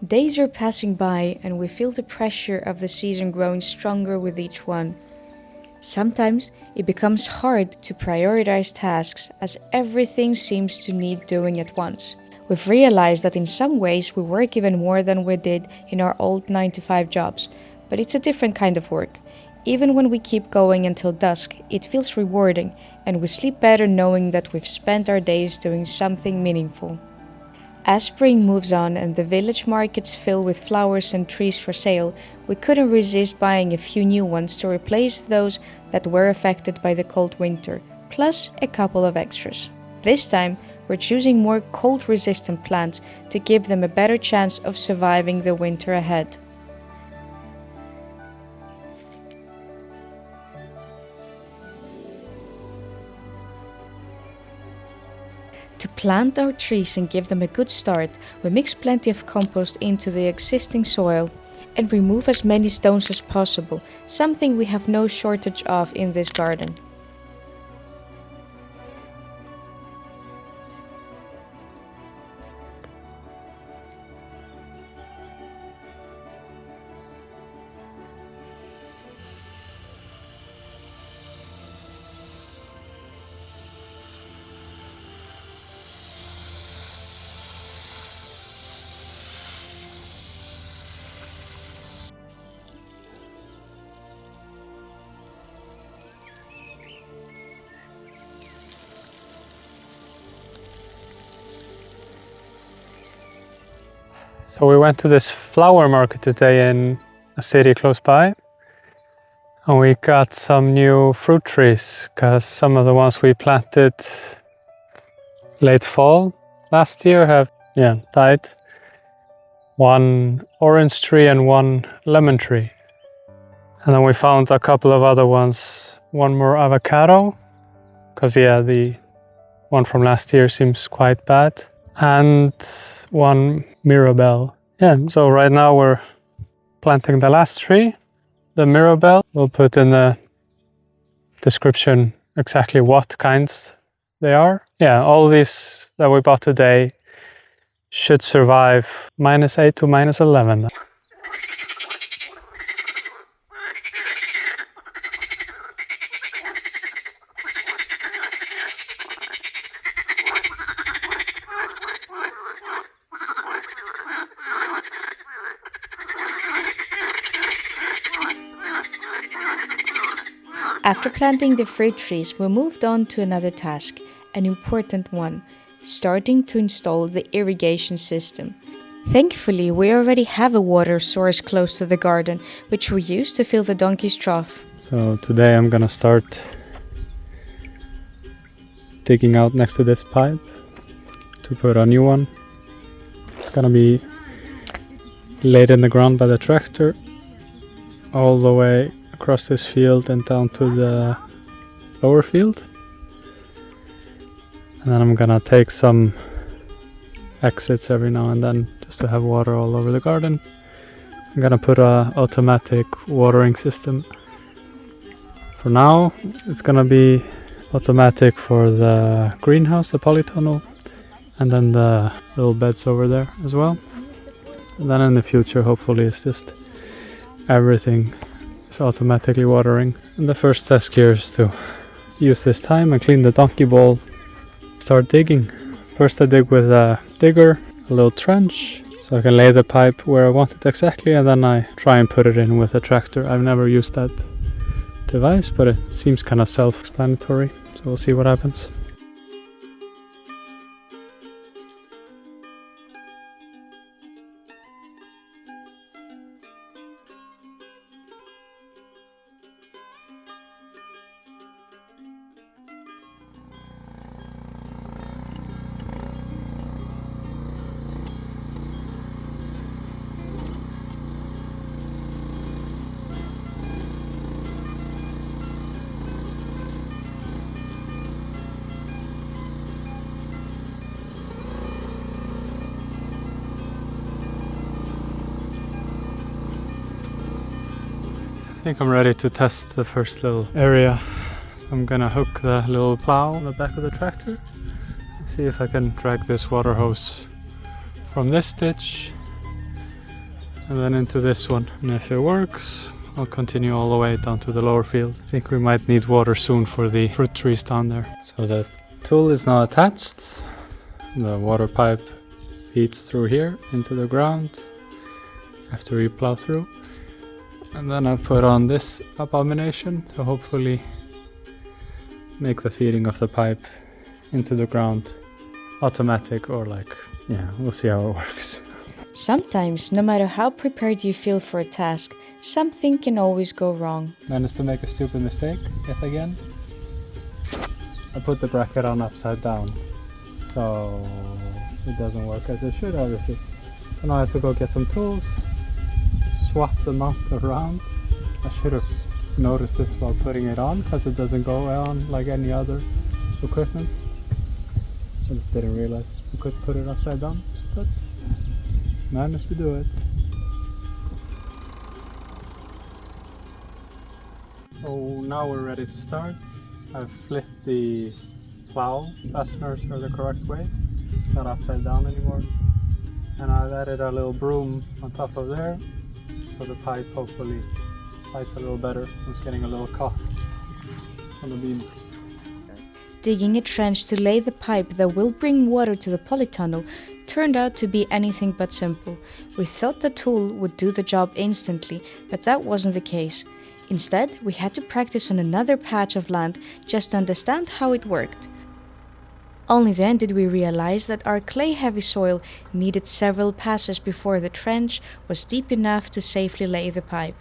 Days are passing by and we feel the pressure of the season growing stronger with each one. Sometimes it becomes hard to prioritize tasks as everything seems to need doing at once. We've realized that in some ways we work even more than we did in our old 9-to-5 jobs, but it's a different kind of work. Even when we keep going until dusk, it feels rewarding and we sleep better knowing that we've spent our days doing something meaningful. As spring moves on and the village markets fill with flowers and trees for sale, we couldn't resist buying a few new ones to replace those that were affected by the cold winter, plus a couple of extras. This time, we're choosing more cold-resistant plants to give them a better chance of surviving the winter ahead. To plant our trees and give them a good start, we mix plenty of compost into the existing soil and remove as many stones as possible, something we have no shortage of in this garden. So we went to this flower market today in a city close by, and we got some new fruit trees because some of the ones we planted late fall last year have died. One orange tree and one lemon tree. And then we found a couple of other ones, one more avocado, because the one from last year seems quite bad, and one Mirabelle. So right now we're planting the last tree, the Mirabelle. We'll put in the description exactly what kinds they are. All these that we bought today should survive -8 to -11. After planting the fruit trees, we moved on to another task, an important one, starting to install the irrigation system. Thankfully, we already have a water source close to the garden, which we use to fill the donkey's trough. So today I'm gonna start digging out next to this pipe to put a new one. It's gonna be laid in the ground by the tractor all the way across this field and down to the lower field. And then I'm gonna take some exits every now and then just to have water all over the garden. I'm gonna put a automatic watering system. For now, it's gonna be automatic for the greenhouse, the polytunnel, and then the little beds over there as well. And then in the future, hopefully, it's just everything is automatically watering. And the first task here is to use this time and clean the donkey bowl. Start digging. First I dig with a digger, a little trench, so I can lay the pipe where I want it exactly, and then I try and put it in with a tractor. I've never used that device, but it seems kind of self-explanatory, so we'll see what happens. I think I'm ready to test the first little area. So I'm gonna hook the little plow on the back of the tractor. See if I can drag this water hose from this ditch and then into this one. And if it works, I'll continue all the way down to the lower field. I think we might need water soon for the fruit trees down there. So the tool is now attached. The water pipe feeds through here into the ground after we plow through. And then I've put on this abomination to hopefully make the feeding of the pipe into the ground automatic, or like, yeah, we'll see how it works. Sometimes, no matter how prepared you feel for a task, something can always go wrong. Managed to make a stupid mistake yet again. I put the bracket on upside down, so it doesn't work as it should, obviously. So now I have to go get some tools, swap the mount around. I should have noticed this while putting it on, because it doesn't go on like any other equipment. I just didn't realize you could put it upside down, but managed to do it. So now we're ready to start. I've flipped the plow fasteners are the correct way, not upside down anymore. And I've added a little broom on top of there, so the pipe hopefully slides a little better. It's getting a little caught on the beam. Digging a trench to lay the pipe that will bring water to the polytunnel turned out to be anything but simple. We thought the tool would do the job instantly, but that wasn't the case. Instead, we had to practice on another patch of land just to understand how it worked. Only then did we realize that our clay-heavy soil needed several passes before the trench was deep enough to safely lay the pipe.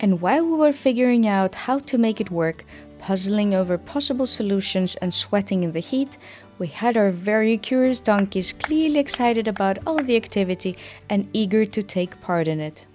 And while we were figuring out how to make it work, puzzling over possible solutions and sweating in the heat, we had our very curious donkeys clearly excited about all the activity and eager to take part in it.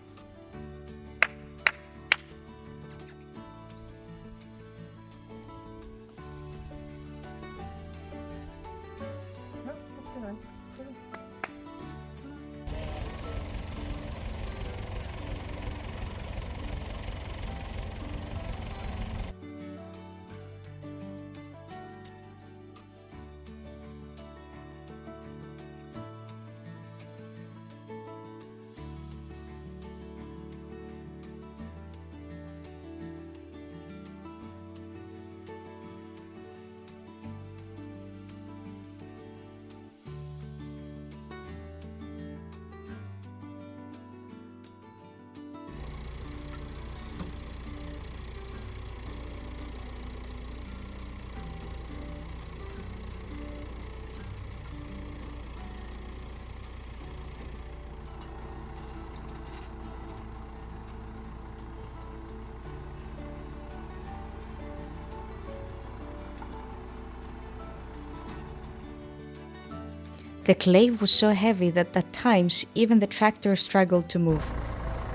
The clay was so heavy that at times even the tractor struggled to move.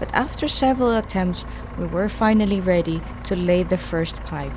But after several attempts, we were finally ready to lay the first pipe.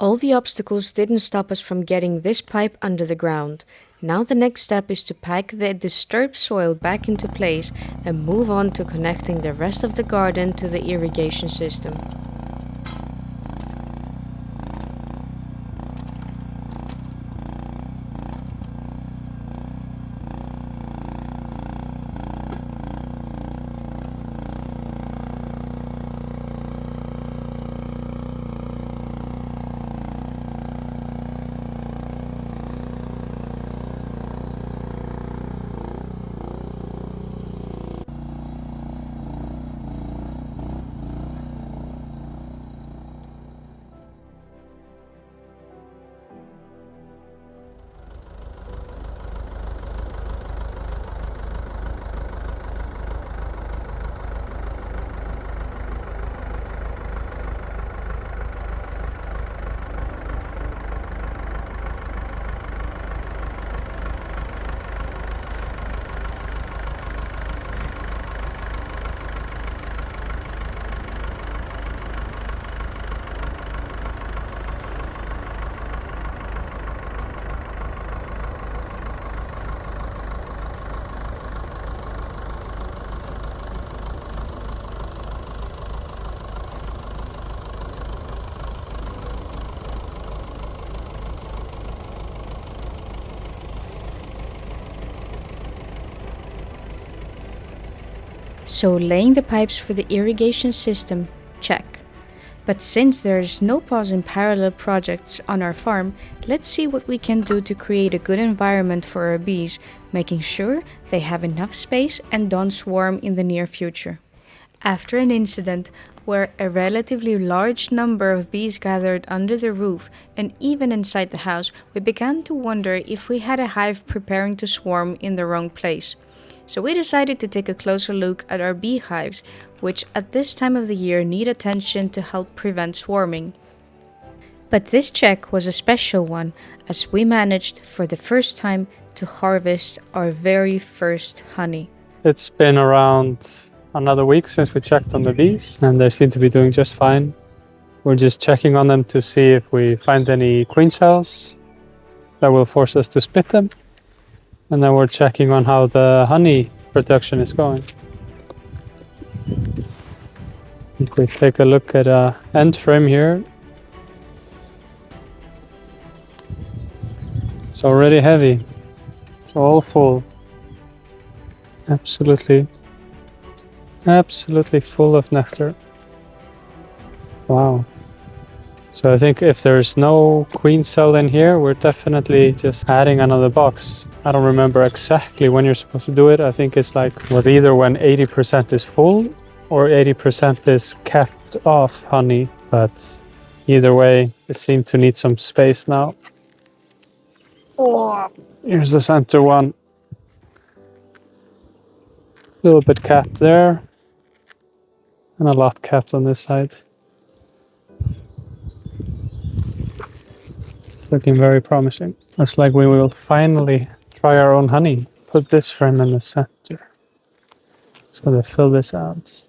All the obstacles didn't stop us from getting this pipe under the ground. Now the next step is to pack the disturbed soil back into place and move on to connecting the rest of the garden to the irrigation system. So laying the pipes for the irrigation system, check. But since there is no pause in parallel projects on our farm, let's see what we can do to create a good environment for our bees, making sure they have enough space and don't swarm in the near future. After an incident where a relatively large number of bees gathered under the roof and even inside the house, we began to wonder if we had a hive preparing to swarm in the wrong place. So we decided to take a closer look at our beehives, which at this time of the year need attention to help prevent swarming. But this check was a special one, as we managed for the first time to harvest our very first honey. It's been around another week since we checked on the bees, and they seem to be doing just fine. We're just checking on them to see if we find any queen cells that will force us to split them. And then we're checking on how the honey production is going. If we take a look at an end frame here, it's already heavy. It's all full. Absolutely full of nectar. Wow. So I think if there's no queen cell in here, we're definitely just adding another box. I don't remember exactly when you're supposed to do it. I think it's like either when 80% is full or 80% is capped off honey. But either way, it seemed to need some space now. Oh, here's the center one. A little bit capped there. And a lot capped on this side. It's looking very promising. Looks like we will finally try our own honey. Put this frame in the center. So they fill this out.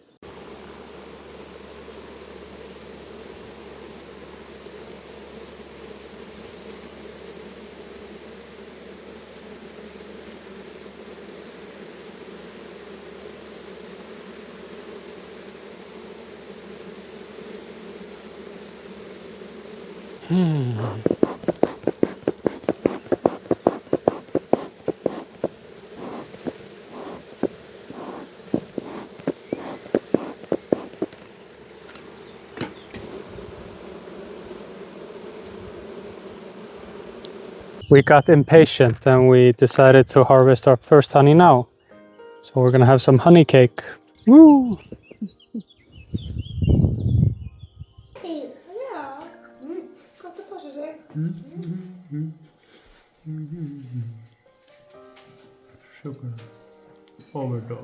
We got impatient and we decided to harvest our first honey now. So we're gonna have some honey cake. Woo! Sugar overdose.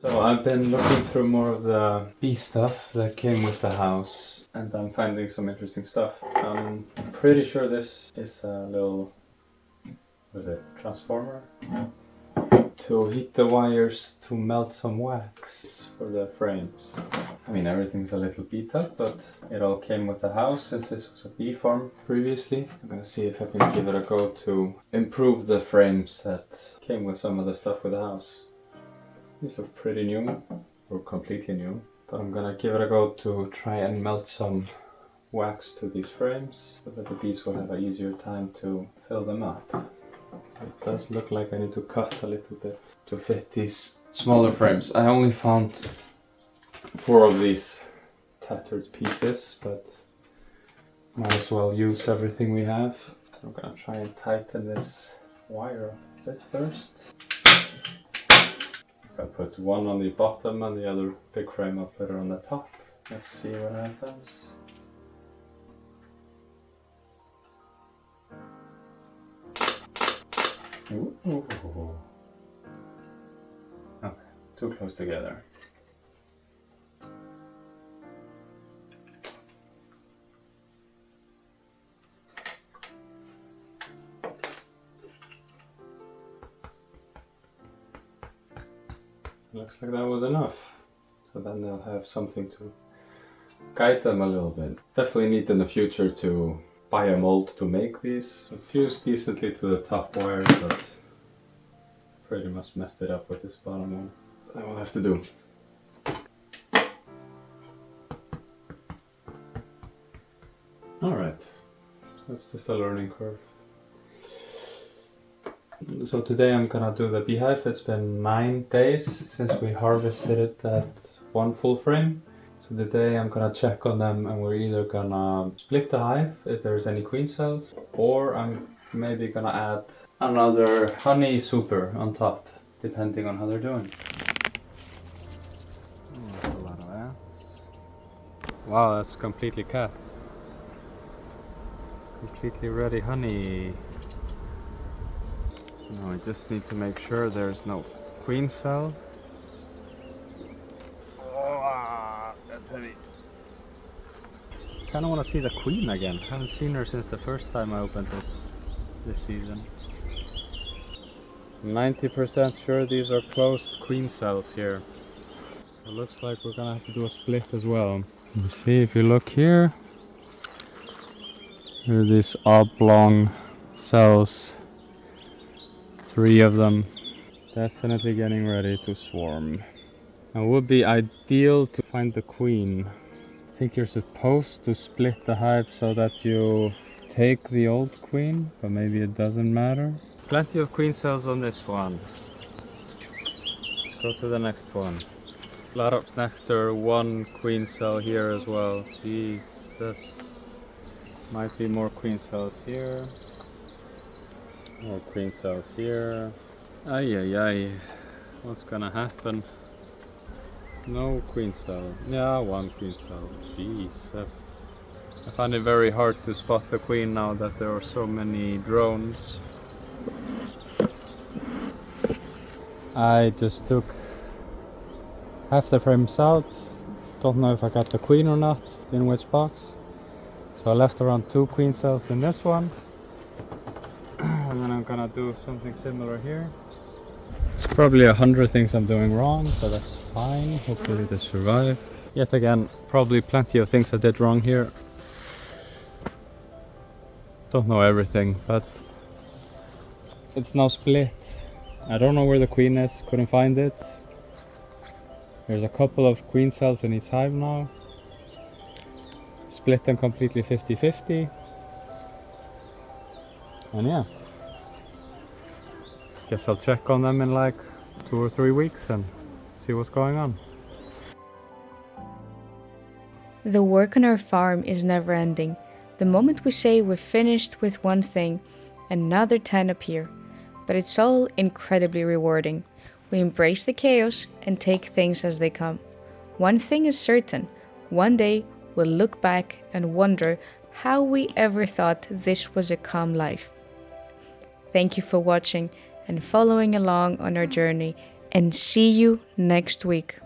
So I've been looking through more of the bee stuff that came with the house, and I'm finding some interesting stuff. I'm pretty sure this is a little, what is it, transformer? To heat the wires to melt some wax for the frames. I mean, everything's a little beat up, but it all came with the house since this was a bee farm previously. I'm gonna see if I can give it a go to improve the frames that came with some of the stuff with the house. These look pretty new, or completely new, but I'm gonna give it a go to try and melt some wax to these frames so that the bees will have an easier time to fill them up. It does look like I need to cut a little bit to fit these smaller frames. I only found 4 of these tattered pieces, but might as well use everything we have. I'm gonna try and tighten this wire up a bit first. I put one on the bottom and the other big frame I'll put it on the top. Let's see what happens. Ooh. Okay, too close together. Looks like that was enough. So then they'll have something to guide them a little bit. Definitely need in the future to buy a mold to make these. It fused decently to the top wire, but pretty much messed it up with this bottom one. That will have to do. Alright, so it's just a learning curve. So today I'm gonna do the beehive. It's been 9 days since we harvested it at 1 full frame. So today I'm gonna check on them, and we're either gonna split the hive if there's any queen cells, or I'm maybe gonna add another honey super on top, depending on how they're doing. Oh, that's a lot of ants. Wow, that's completely capped. Completely ready honey. Now I just need to make sure there's no queen cell. Oh, that's heavy. Kinda wanna see the queen again. Haven't seen her since the first time I opened this season. 90% sure these are closed queen cells here. So it looks like we're gonna have to do a split as well. You see, if you look here, there are these oblong cells. 3 of them, definitely getting ready to swarm. Now, it would be ideal to find the queen. I think you're supposed to split the hive so that you take the old queen, but maybe it doesn't matter. Plenty of queen cells on this one. Let's go to the next one. A lot of nectar, 1 queen cell here as well. Jesus. Might be more queen cells here. More queen cells here. Ay ay ay. What's gonna happen? No queen cell. Yeah, 1 queen cell. Jesus. I find it very hard to spot the queen now that there are so many drones. I just took half the frames out. Don't know if I got the queen or not, in which box. So I left around 2 queen cells in this one. And then I'm gonna do something similar here. There's probably 100 things I'm doing wrong, but that's fine. Hopefully they survive. Yet again, probably plenty of things I did wrong here. Don't know everything, but it's now split. I don't know where the queen is, couldn't find it. There's a couple of queen cells in each hive now. Split them completely 50-50. And yeah. Guess I'll check on them in like 2 or 3 weeks and see what's going on. The work on our farm is never ending. The moment we say we're finished with one thing, another 10 appear. But it's all incredibly rewarding. We embrace the chaos and take things as they come. One thing is certain, one day we'll look back and wonder how we ever thought this was a calm life. Thank you for watching and following along on our journey and see you next week.